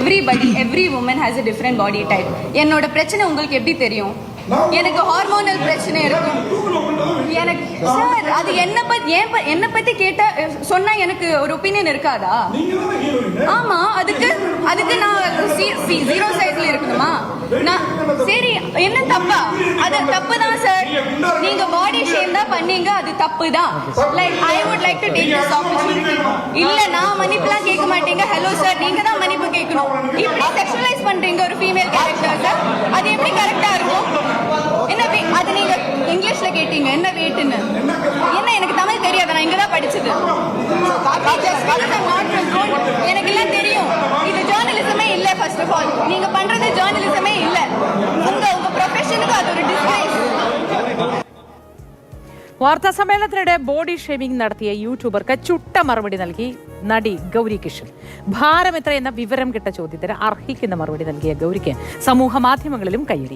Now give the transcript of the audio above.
every woman has a different body type. என்னோட பிரச்சனை உங்களுக்கு எப்படி தெரியும்? எனக்கு ஹார்மோனல் பிரச்சனை இருக்கும். எனக்கு சார் அது என்ன பத்தி கேட்டா சொன்னா எனக்கு ஒரு ஒப்பீனியன் இருக்காதா? ஆமா, அதுக்கு நான் 0 சைஸ்ல இருக்கணுமா? நான் சரி, என்ன தப்பா? அது தப்பு தான் சார். நீங்க பாடி ஷேம் தான் பண்ணீங்க, அது தப்பு தான். Like I would like to take this opportunity. இல்ல, நான் மன்னிப்புலாம் கேட்க மாட்டீங்க. ஹலோ சார், நீங்க தான் மன்னிப்பு கேட்கணும். இப்படி செக்ஷுவலைஸ் பண்றீங்க ஒரு ஃபீமேல் கேரக்டர் சார், அது எப்படி கரெக்டா இருக்கும்? என்ன அது நீங்க இங்கிலீஷ்ல கேட்டீங்க என்ன வெயிட்னு? என்ன எனக்கு தமிழ் தெரியாது, நான் இங்க தான் படிச்சது. எனக்கு எல்லாம் தெரியும். இது ஜர்னலிசமே இல்ல. ஃபர்ஸ்ட் ஆஃப் ஆல் நீங்க பண்றது ஜர்னலிசமே இல்ல. உங்க പ്രൊഫഷനുக்கு அது ஒரு டிஸ்ഗ്രേസ്. വാർത്താ സമ്മേളനത്തിനിടെ ബോഡി ഷേമിംഗ് നടത്തിയ യൂട്യൂബർക്ക് ചുട്ട മറുപടി നൽകി നടി ഗൗരി കിഷൻ. ഭാരം എത്ര എന്ന വിവരം കിട്ട ചോദ്യത്തിന് അർഹിക്കുന്ന മറുപടി നൽകിയ ഗൗരിക്ക് സമൂഹ മാധ്യമങ്ങളിലും കയ്യടി.